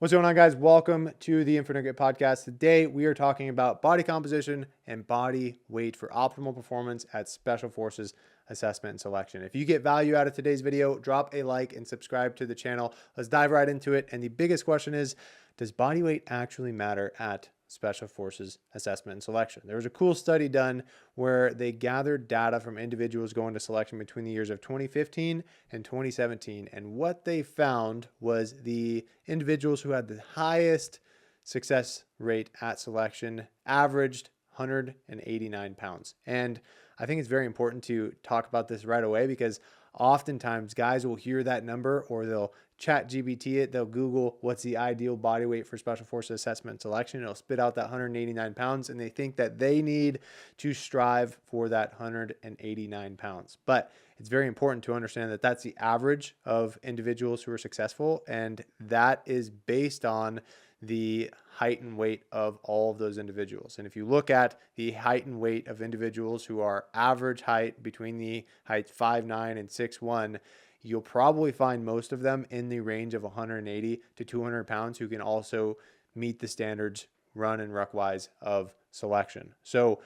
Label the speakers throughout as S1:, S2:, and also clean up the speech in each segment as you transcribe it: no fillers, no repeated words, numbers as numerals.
S1: What's going on, guys? Welcome to the Infinite Get Podcast. Today, we are talking about body composition and body weight for optimal performance at Special Forces assessment and selection. If you get value out of today's video, drop a like and subscribe to the channel. Let's dive right into it. And the biggest question is, does body weight actually matter at Special Forces assessment and selection? There was a cool study done where they gathered data from individuals going to selection between the years of 2015 and 2017. And what they found was the individuals who had the highest success rate at selection averaged 189 pounds. And I think it's very important to talk about this right away because oftentimes guys will hear that number or they'll chat GBT it. They'll Google what's the ideal body weight for Special Forces assessment and selection. It'll spit out that 189 pounds and they think that they need to strive for that 189 pounds. But it's very important to understand that that's the average of individuals who are successful. And that is based on the height and weight of all of those individuals. And if you look at the height and weight of individuals who are average height between the heights 5'9" and 6'1", you'll probably find most of them in the range of 180 to 200 pounds who can also meet the standards run and ruck wise of selection. So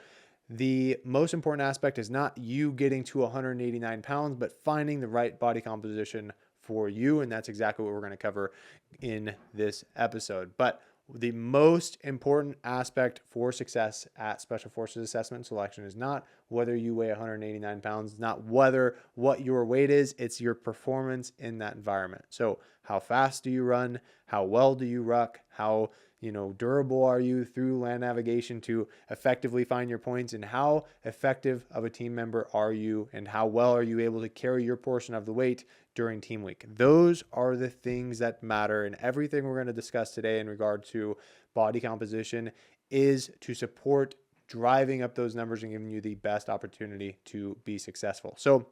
S1: the most important aspect is not you getting to 189 pounds, but finding the right body composition for you. And that's exactly what we're going to cover in this episode. But the most important aspect for success at Special Forces assessment and selection is not whether you weigh 189 pounds, not what your weight is, it's your performance in that environment. So how fast do you run? How well do you ruck? How durable are you through land navigation to effectively find your points, and how effective of a team member are you, and how well are you able to carry your portion of the weight during team week? Those are the things that matter, and everything we're going to discuss today in regard to body composition is to support driving up those numbers and giving you the best opportunity to be successful. So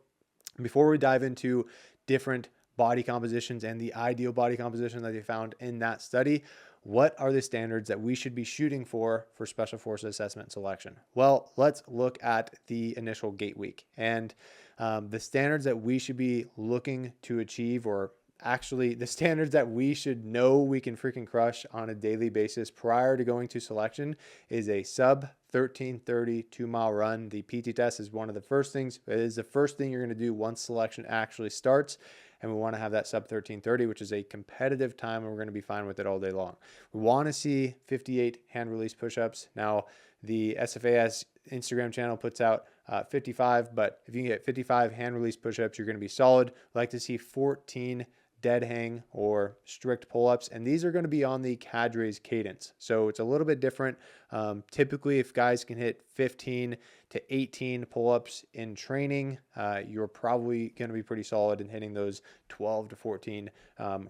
S1: before we dive into different body compositions and the ideal body composition that they found in that study, what are the standards that we should be shooting for Special Forces assessment and selection? Well, let's look at the initial gate week and the standards that we should be looking to achieve, or actually the standards that we should know we can freaking crush on a daily basis prior to going to selection is a sub 1330 2-mile run. The PT test is one of the first things. It is the first thing you're going to do once selection actually starts. And we want to have that sub 1330, which is a competitive time, and we're going to be fine with it all day long. We want to see 58 hand release push-ups. Now, the SFAS Instagram channel puts out 55, but if you can get 55 hand release push-ups, you're going to be solid. We like to see 14 dead hang or strict pull-ups, and these are going to be on the cadres cadence. So it's a little bit different. Typically, if guys can hit 15 to 18 pull-ups in training, you're probably going to be pretty solid in hitting those 12 to 14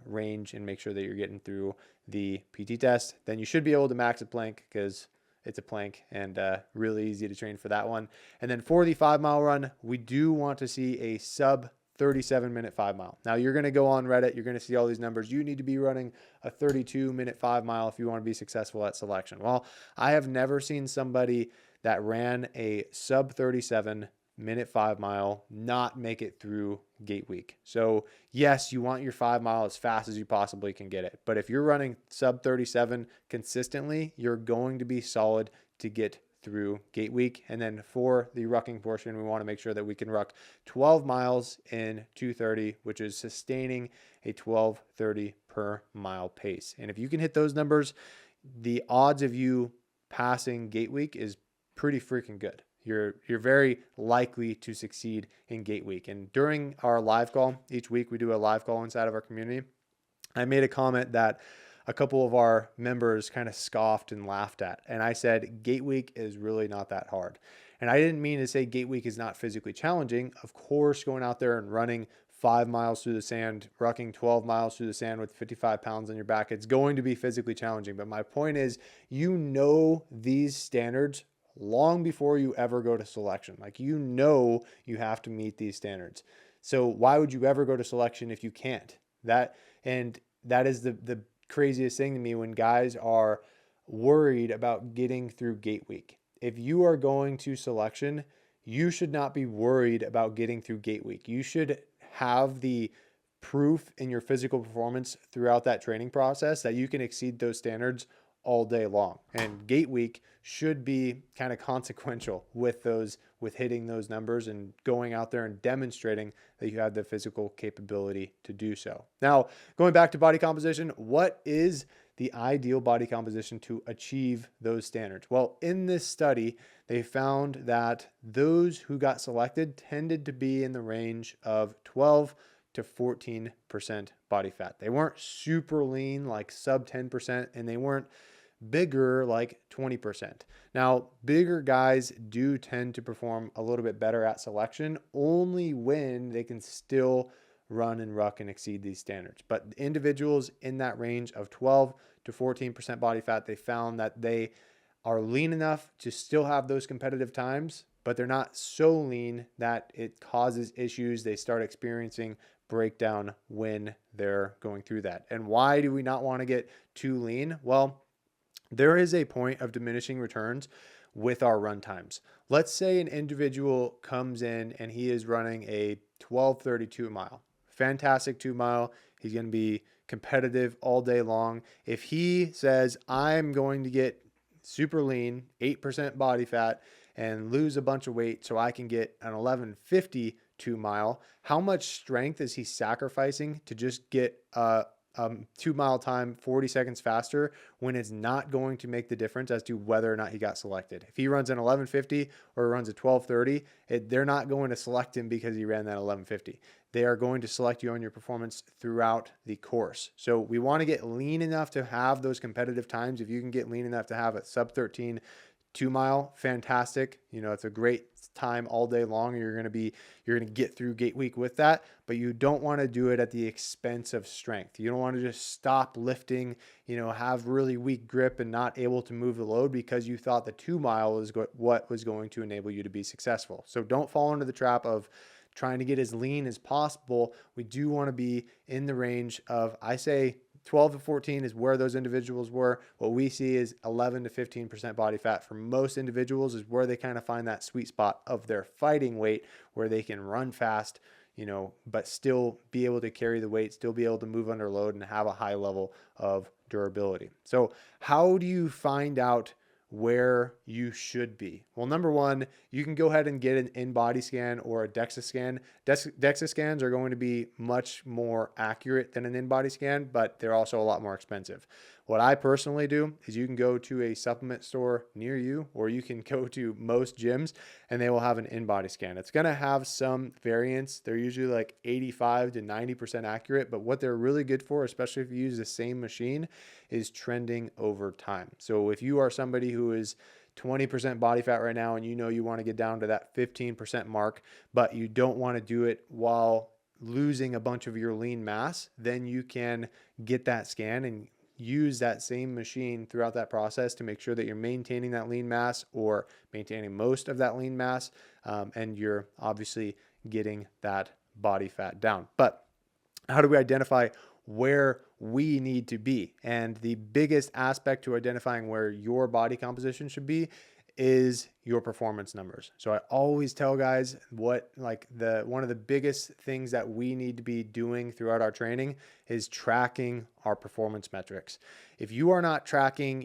S1: range, and make sure that you're getting through the PT test. Then you should be able to max a plank because it's a plank and really easy to train for that one. And then for the 5-mile run, we do want to see a sub 37-minute 5-mile. Now you're going to go on Reddit, you're going to see all these numbers. You need to be running a 32-minute 5-mile if you want to be successful at selection. Well, I have never seen somebody that ran a sub 37-minute 5-mile not make it through gate week. So yes, you want your 5-mile as fast as you possibly can get it. But if you're running sub 37 consistently, you're going to be solid to get through gate week. And then for the rucking portion, we want to make sure that we can ruck 12 miles in 2:30, which is sustaining a 12:30 per mile pace. And if you can hit those numbers, the odds of you passing gate week is pretty freaking good. You're very likely to succeed in gate week. And during our live call, each week we do a live call inside of our community. I made a comment that a couple of our members kind of scoffed and laughed at. And I said, gate week is really not that hard. And I didn't mean to say gate week is not physically challenging. Of course, going out there and running 5 miles through the sand, rucking 12 miles through the sand with 55 pounds on your back, it's going to be physically challenging. But my point is, these standards long before you ever go to selection. Like, you have to meet these standards. So why would you ever go to selection if you can't? That is the craziest thing to me when guys are worried about getting through gate week. If you are going to selection, you should not be worried about getting through gate week. You should have the proof in your physical performance throughout that training process that you can exceed those standards all day long. And gate week should be kind of consequential with hitting those numbers and going out there and demonstrating that you have the physical capability to do so. Now, going back to body composition, what is the ideal body composition to achieve those standards? Well, in this study, they found that those who got selected tended to be in the range of 12 to 14% body fat. They weren't super lean, like sub 10%, and they weren't bigger, like 20%. Now, bigger guys do tend to perform a little bit better at selection only when they can still run and ruck and exceed these standards. But individuals in that range of 12 to 14% body fat, they found that they are lean enough to still have those competitive times, but they're not so lean that it causes issues. They start experiencing breakdown when they're going through that. And why do we not want to get too lean? Well, there is a point of diminishing returns with our run times. Let's say an individual comes in and he is running a 12:32 mile. Fantastic 2 mile. He's going to be competitive all day long. If he says, I'm going to get super lean, 8% body fat, and lose a bunch of weight so I can get an 11:50 2 mile, how much strength is he sacrificing to just get 2 mile time 40 seconds faster when it's not going to make the difference as to whether or not he got selected? If he runs an 11:50 or runs a 12:30, they're not going to select him because he ran that 11:50. They are going to select you on your performance throughout the course. So we want to get lean enough to have those competitive times. If you can get lean enough to have a sub 13 2 mile, fantastic. It's a great time all day long. You're going to get through gate week with that, but you don't want to do it at the expense of strength. You don't want to just stop lifting, have really weak grip and not able to move the load because you thought the 2 mile was what was going to enable you to be successful. So don't fall into the trap of trying to get as lean as possible. We do want to be in the range of, I say, 12 to 14 is where those individuals were. What we see is 11 to 15% body fat for most individuals is where they kind of find that sweet spot of their fighting weight where they can run fast, but still be able to carry the weight, still be able to move under load and have a high level of durability. So how do you find out where you should be? Well, number one, you can go ahead and get an in-body scan or a DEXA scan. DEXA scans are going to be much more accurate than an in-body scan, but they're also a lot more expensive. What I personally do is you can go to a supplement store near you, or you can go to most gyms and they will have an in-body scan. It's going to have some variance. They're usually like 85 to 90% accurate, but what they're really good for, especially if you use the same machine, is trending over time. So if you are somebody who is 20% body fat right now and you want to get down to that 15% mark, but you don't want to do it while losing a bunch of your lean mass, then you can get that scan and use that same machine throughout that process to make sure that you're maintaining that lean mass or maintaining most of that lean mass, and you're obviously getting that body fat down. But how do we identify where we need to be? And the biggest aspect to identifying where your body composition should be is your performance numbers. So I always tell guys one of the biggest things that we need to be doing throughout our training is tracking our performance metrics. If you are not tracking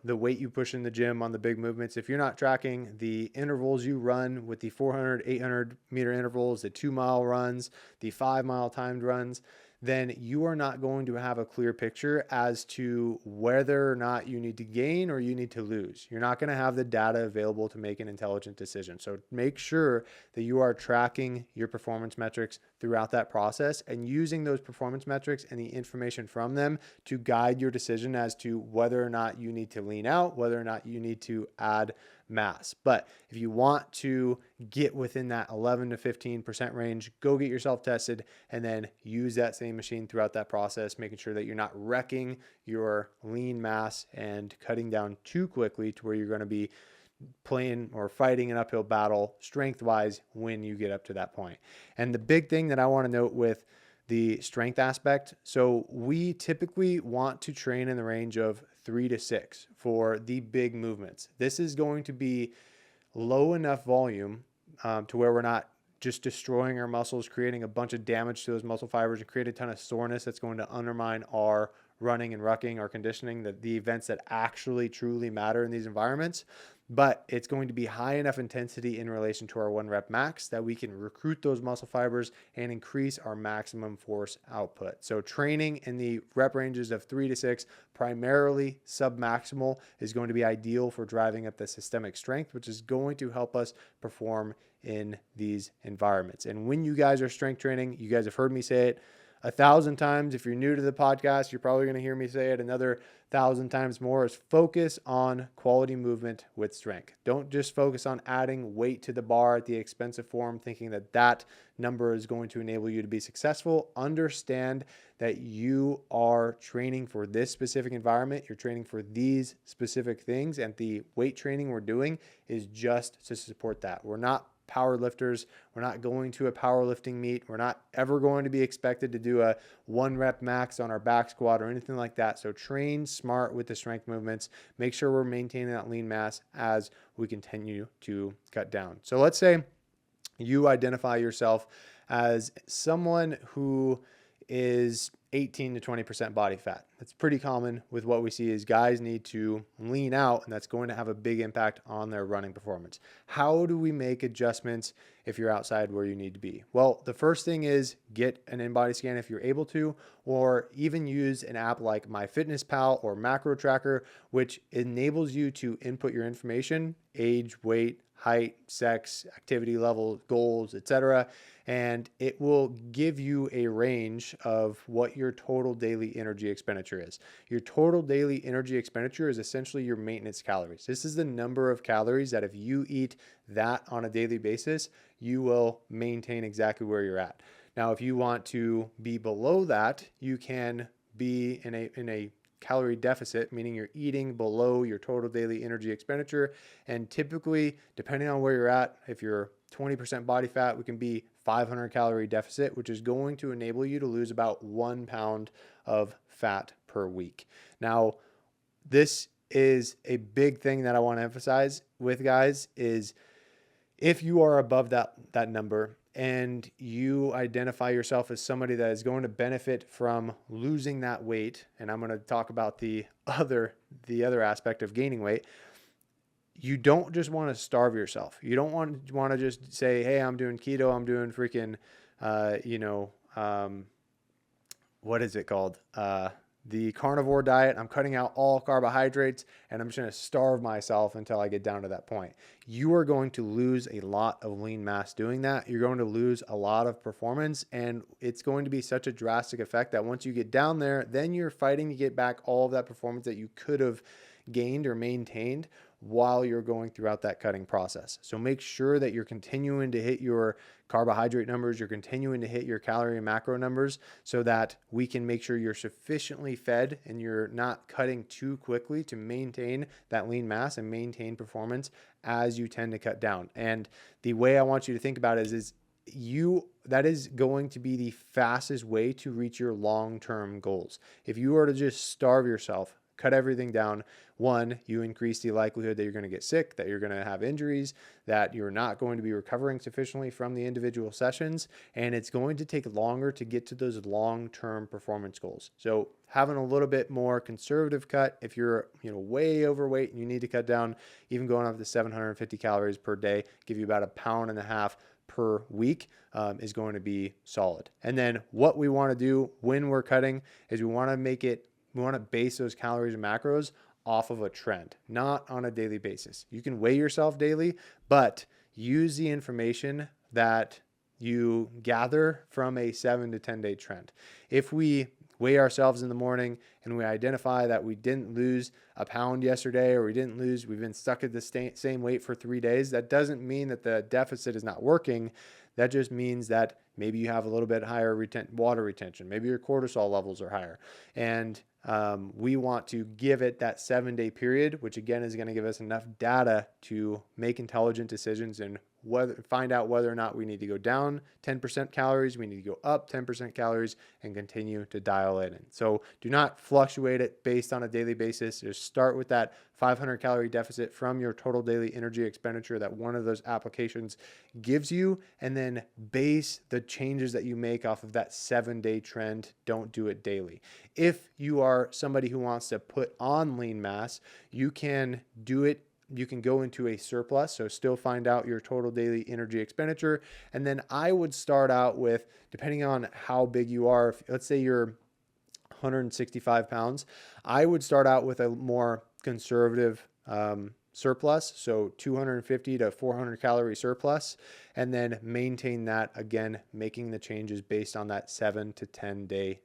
S1: the weight you push in the gym on the big movements, if you're not tracking the intervals you run with the 400, 800 meter intervals, the 2 mile runs, the 5 mile timed runs, then you are not going to have a clear picture as to whether or not you need to gain or you need to lose. You're not going to have the data available to make an intelligent decision. So make sure that you are tracking your performance metrics throughout that process and using those performance metrics and the information from them to guide your decision as to whether or not you need to lean out, whether or not you need to add mass. But if you want to get within that 11 to 15% range, go get yourself tested and then use that same machine throughout that process, making sure that you're not wrecking your lean mass and cutting down too quickly to where you're going to be playing or fighting an uphill battle strength wise when you get up to that point. And the big thing that I want to note with the strength aspect, so we typically want to train in the range of 3 to 6 for the big movements. This is going to be low enough volume to where we're not just destroying our muscles, creating a bunch of damage to those muscle fibers, and create a ton of soreness that's going to undermine our running and rucking, our conditioning, the events that actually truly matter in these environments. But it's going to be high enough intensity in relation to our 1 rep max that we can recruit those muscle fibers and increase our maximum force output. So training in the rep ranges of 3 to 6, primarily submaximal, is going to be ideal for driving up the systemic strength, which is going to help us perform in these environments. And when you guys are strength training, you guys have heard me say it 1,000 times. If you're new to the podcast, you're probably going to hear me say it another 1,000 times more, is focus on quality movement with strength. Don't just focus on adding weight to the bar at the expense of form, thinking that that number is going to enable you to be successful. Understand that you are training for this specific environment. You're training for these specific things, and the weight training we're doing is just to support that. We're not power lifters. We're not going to a powerlifting meet. We're not ever going to be expected to do a 1 rep max on our back squat or anything like that. So train smart with the strength movements. Make sure we're maintaining that lean mass as we continue to cut down. So let's say you identify yourself as someone who is 18 to 20% body fat. That's pretty common with what we see is guys need to lean out, and that's going to have a big impact on their running performance. How do we make adjustments if you're outside where you need to be? Well, the first thing is get an in-body scan if you're able to, or even use an app like MyFitnessPal or Macro Tracker, which enables you to input your information, age, weight, height, sex, activity level, goals, etc. And it will give you a range of what your total daily energy expenditure is. Your total daily energy expenditure is essentially your maintenance calories. This is the number of calories that if you eat that on a daily basis, you will maintain exactly where you're at. Now, if you want to be below that, you can be in a calorie deficit, meaning you're eating below your total daily energy expenditure. And typically, depending on where you're at, if you're 20% body fat, we can be 500 calorie deficit, which is going to enable you to lose about 1 pound of fat per week. Now, this is a big thing that I want to emphasize with guys is if you are above that number and you identify yourself as somebody that is going to benefit from losing that weight, and I'm going to talk about the other aspect of gaining weight, you don't just want to starve yourself. You don't want to just say, hey, I'm doing keto, I'm doing freaking, what is it called? The carnivore diet. I'm cutting out all carbohydrates and I'm just going to starve myself until I get down to that point. You are going to lose a lot of lean mass doing that. You're going to lose a lot of performance, and it's going to be such a drastic effect that once you get down there, then you're fighting to get back all of that performance that you could have gained or maintained while you're going throughout that cutting process. So make sure that you're continuing to hit your carbohydrate numbers, you're continuing to hit your calorie and macro numbers so that we can make sure you're sufficiently fed and you're not cutting too quickly to maintain that lean mass and maintain performance as you tend to cut down. And the way I want you to think about it is that is going to be the fastest way to reach your long-term goals. If you were to just starve yourself, cut everything down, one, you increase the likelihood that you're going to get sick, that you're going to have injuries, that you're not going to be recovering sufficiently from the individual sessions, and it's going to take longer to get to those long-term performance goals. So having a little bit more conservative cut, if you're way overweight and you need to cut down, even going up to 750 calories per day, give you about 1.5 pounds per week is going to be solid. And then what we want to do when we're cutting is we want to base those calories and macros off of a trend, not on a daily basis. You can weigh yourself daily, but use the information that you gather from a 7 to 10 day trend. If we weigh ourselves in the morning and we identify that we didn't lose 1 pound yesterday, or we've been stuck at the same weight for 3 days, that doesn't mean that the deficit is not working. That just means that maybe you have a little bit higher water retention. Maybe your cortisol levels are higher. And we want to give it that 7 day period, which again is going to give us enough data to make intelligent decisions in find out whether or not we need to go down 10% calories, we need to go up 10% calories, and continue to dial it in. So do not fluctuate it based on a daily basis. Just start with that 500 calorie deficit from your total daily energy expenditure that one of those applications gives you, and then base the changes that you make off of that 7-day trend. Don't do it daily. If you are somebody who wants to put on lean mass, you can do it. You can go into a surplus, so still find out your total daily energy expenditure. And then I would start out with, depending on how big you are, if, let's say you're 165 pounds, I would start out with a more conservative surplus, so 250 to 400 calorie surplus, and then maintain that, again, making the changes based on that 7 to 10 day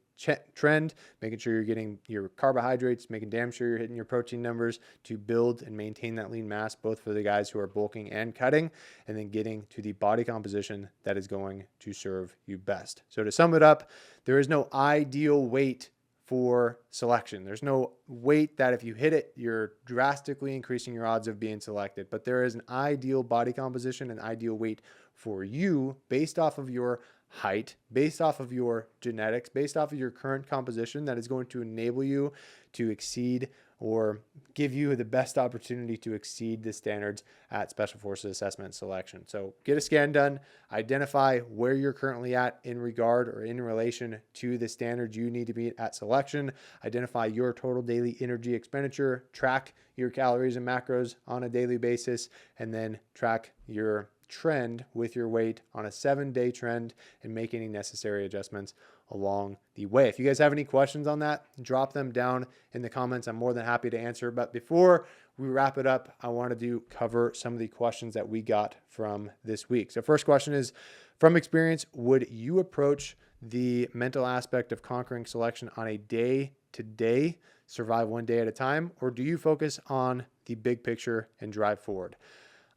S1: trend, making sure you're getting your carbohydrates, making damn sure you're hitting your protein numbers to build and maintain that lean mass, both for the guys who are bulking and cutting, and then getting to the body composition that is going to serve you best. So to sum it up, there is no ideal weight for selection. There's no weight that if you hit it, you're drastically increasing your odds of being selected, but there is an ideal body composition, an ideal weight for you based off of your height, based off of your genetics, based off of your current composition, that is going to enable you to exceed or give you the best opportunity to exceed the standards at Special Forces Assessment and Selection. So get a scan done, identify where you're currently at in regard or in relation to the standards you need to meet at selection, identify your total daily energy expenditure, track your calories and macros on a daily basis, and then track your trend with your weight on a 7-day trend and make any necessary adjustments along the way. If you guys have any questions on that, drop them down in the comments. I'm more than happy to answer. But before we wrap it up, I wanted to cover some of the questions that we got from this week. So first question is, from experience, would you approach the mental aspect of conquering selection on a day-to-day, survive one day at a time, or do you focus on the big picture and drive forward?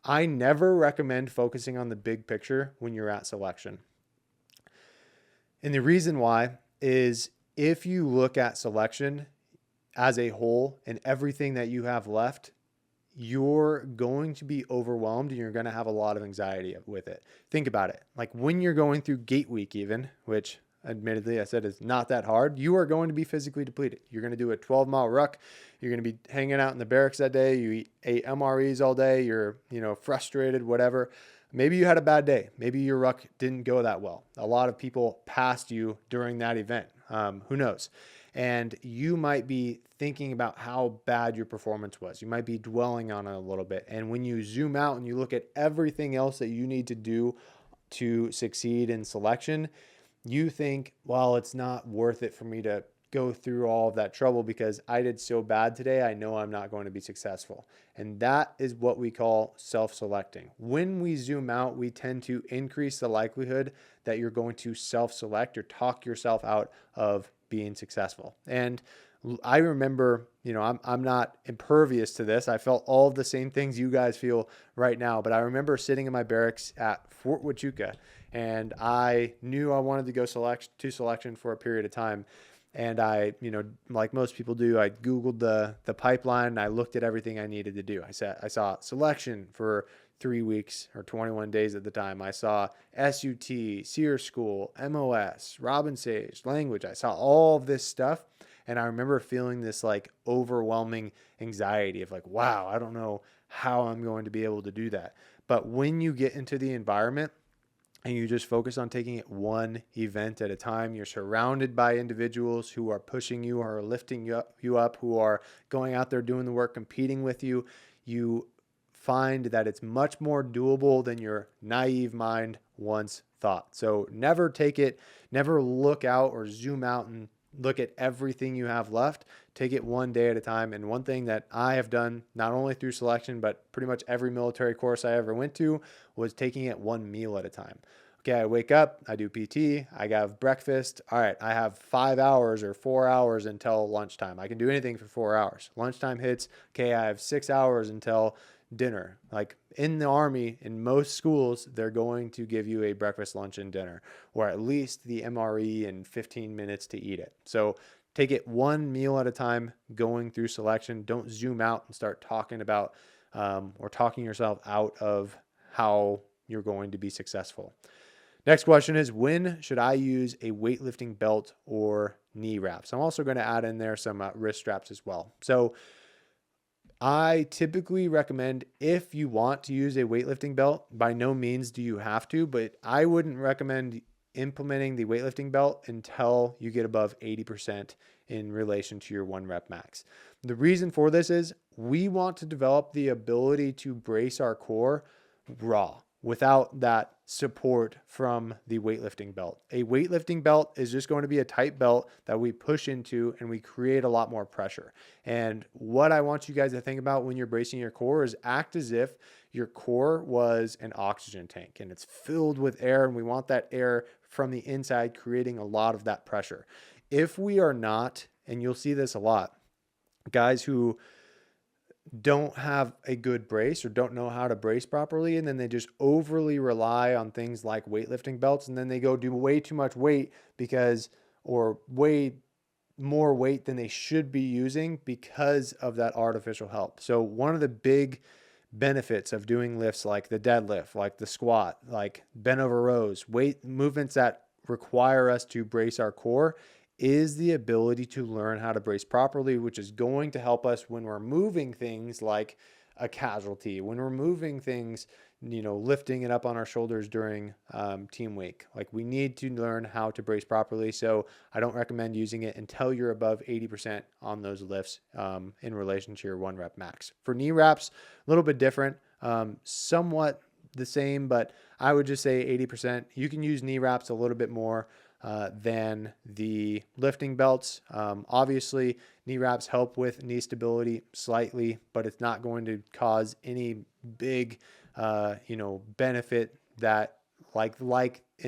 S1: I never recommend focusing on the big picture when you're at selection. And the reason why is, if you look at selection as a whole and everything that you have left, you're going to be overwhelmed and you're going to have a lot of anxiety with it. Think about it. Like when you're going through gate week even, which admittedly I said is not that hard, you are going to be physically depleted. You're going to do a 12-mile ruck. You're going to be hanging out in the barracks that day. You eat 8 MREs all day. You're, frustrated, whatever. Maybe you had a bad day. Maybe your ruck didn't go that well. A lot of people passed you during that event. Who knows? And you might be thinking about how bad your performance was. You might be dwelling on it a little bit. And when you zoom out and you look at everything else that you need to do to succeed in selection, you think, well, it's not worth it for me to go through all of that trouble because I did so bad today. I know I'm not going to be successful. And that is what we call self-selecting. When we zoom out, we tend to increase the likelihood that you're going to self-select or talk yourself out of being successful. And I remember, I'm not impervious to this. I felt all of the same things you guys feel right now, but I remember sitting in my barracks at Fort Huachuca, and I knew I wanted to go to selection for a period of time. And I, like most people do, I Googled the pipeline and I looked at everything I needed to do. I saw selection for 3 weeks or 21 days at the time. I saw SUT, SEER School, MOS, Robin Sage, language. I saw all of this stuff. And I remember feeling this like overwhelming anxiety of like, wow, I don't know how I'm going to be able to do that. But when you get into the environment and you just focus on taking it one event at a time, you're surrounded by individuals who are pushing you, or lifting you up, who are going out there doing the work, competing with you, you find that it's much more doable than your naive mind once thought. So never look out or zoom out and look at everything you have left. Take it one day at a time. And one thing that I have done, not only through selection, but pretty much every military course I ever went to, was taking it one meal at a time. Okay, I wake up, I do PT, I have breakfast. All right, I have 5 hours or 4 hours until lunchtime. I can do anything for 4 hours. Lunchtime hits, okay, I have 6 hours until dinner. Like in the Army, in most schools, they're going to give you a breakfast, lunch, and dinner, or at least the MRE and 15 minutes to eat it. So take it one meal at a time going through selection. Don't zoom out and start talking about or talking yourself out of how you're going to be successful. Next question is, when should I use a weightlifting belt or knee wraps? I'm also going to add in there some wrist straps as well. So I typically recommend, if you want to use a weightlifting belt, by no means do you have to, but I wouldn't recommend implementing the weightlifting belt until you get above 80% in relation to your 1 rep max. The reason for this is we want to develop the ability to brace our core raw without that support from the weightlifting belt. A weightlifting belt is just going to be a tight belt that we push into and we create a lot more pressure. And what I want you guys to think about when you're bracing your core is act as if your core was an oxygen tank and it's filled with air, and we want that air from the inside creating a lot of that pressure. If we are not, and you'll see this a lot, guys who don't have a good brace or don't know how to brace properly, and then they just overly rely on things like weightlifting belts, and then they go do way too much weight or way more weight than they should be using because of that artificial help. So one of the big benefits of doing lifts like the deadlift, like the squat, like bent over rows, weight movements that require us to brace our core, is the ability to learn how to brace properly, which is going to help us when we're moving things like a casualty, when we're moving things, lifting it up on our shoulders during team week. Like, we need to learn how to brace properly. So I don't recommend using it until you're above 80% on those lifts in relation to your 1 rep max. For knee wraps, a little bit different, somewhat the same, but I would just say 80%. You can use knee wraps a little bit more than the lifting belts. Obviously, knee wraps help with knee stability slightly, but it's not going to cause any big, benefit that like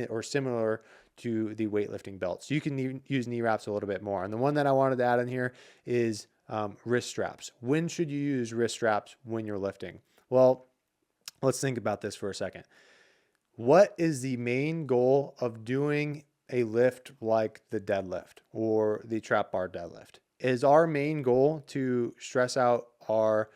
S1: or similar to the weightlifting belts. You can use knee wraps a little bit more. And the one that I wanted to add in here is wrist straps. When should you use wrist straps when you're lifting? Well, let's think about this for a second. What is the main goal of doing a lift like the deadlift or the trap bar deadlift? Is our main goal to stress out or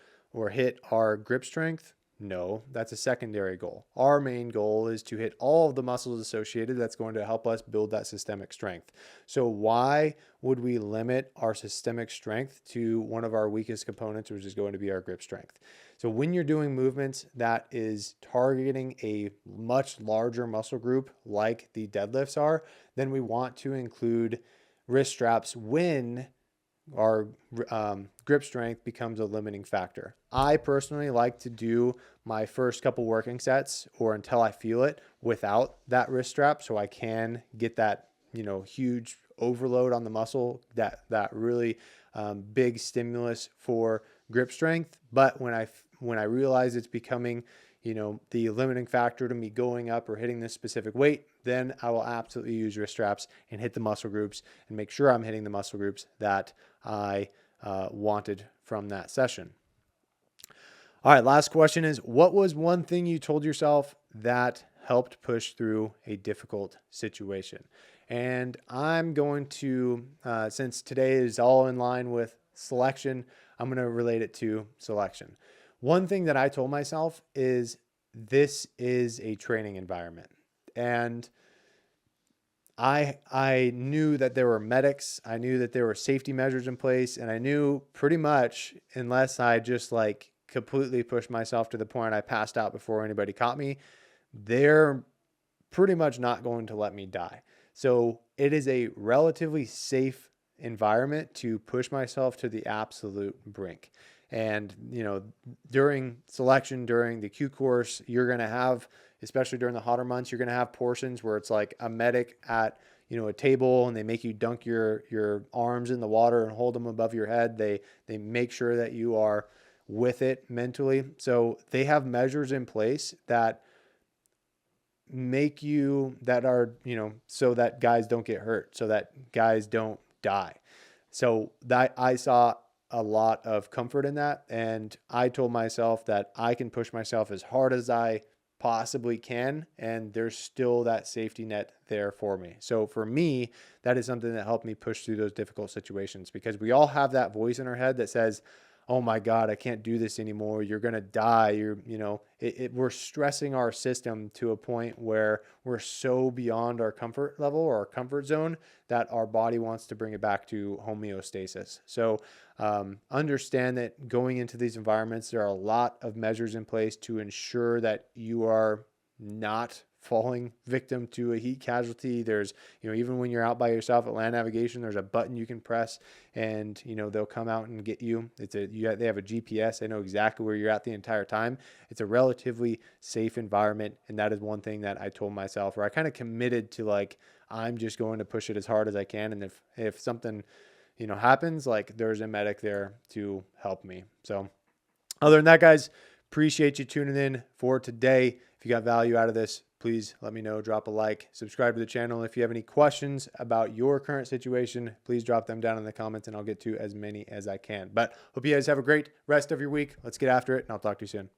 S1: hit our grip strength? No, that's a secondary goal. Our main goal is to hit all of the muscles associated that's going to help us build that systemic strength. So why would we limit our systemic strength to one of our weakest components, which is going to be our grip strength? So when you're doing movements that is targeting a much larger muscle group like the deadlifts are, then we want to include wrist straps when our grip strength becomes a limiting factor. I personally like to do my first couple working sets or until I feel it without that wrist strap, so I can get that huge overload on the muscle, that really big stimulus for grip strength. But when I realize it's becoming the limiting factor to me going up or hitting this specific weight, then I will absolutely use wrist straps and hit the muscle groups and make sure I'm hitting the muscle groups that I wanted from that session. All right, last question is, what was one thing you told yourself that helped push through a difficult situation? And I'm going to, since today is all in line with selection, I'm going to relate it to selection. One thing that I told myself is, this is a training environment. And I knew that there were medics. I knew that there were safety measures in place. And I knew pretty much, unless I just completely pushed myself to the point I passed out before anybody caught me, they're pretty much not going to let me die. So it is a relatively safe environment to push myself to the absolute brink. And, during selection, during the Q course, you're going to have, especially during the hotter months, you're going to have portions where it's like a medic at, a table, and they make you dunk your arms in the water and hold them above your head. They make sure that you are with it mentally. So they have measures in place that so that guys don't get hurt, so that guys don't die. So that I saw a lot of comfort in that. And I told myself that I can push myself as hard as I possibly can, and there's still that safety net there for me. So for me, that is something that helped me push through those difficult situations, because we all have that voice in our head that says, oh my God, I can't do this anymore. You're going to die. We're stressing our system to a point where we're so beyond our comfort level or our comfort zone that our body wants to bring it back to homeostasis. So understand that going into these environments, there are a lot of measures in place to ensure that you are not falling victim to a heat casualty. There's, even when you're out by yourself at land navigation, there's a button you can press and, they'll come out and get you. They have a GPS. They know exactly where you're at the entire time. It's a relatively safe environment. And that is one thing that I told myself, where I kind of committed to, like, I'm just going to push it as hard as I can. And if something, happens, like, there's a medic there to help me. So other than that, guys, appreciate you tuning in for today. If you got value out of this, please let me know. Drop a like, subscribe to the channel. If you have any questions about your current situation, please drop them down in the comments and I'll get to as many as I can. But hope you guys have a great rest of your week. Let's get after it, and I'll talk to you soon.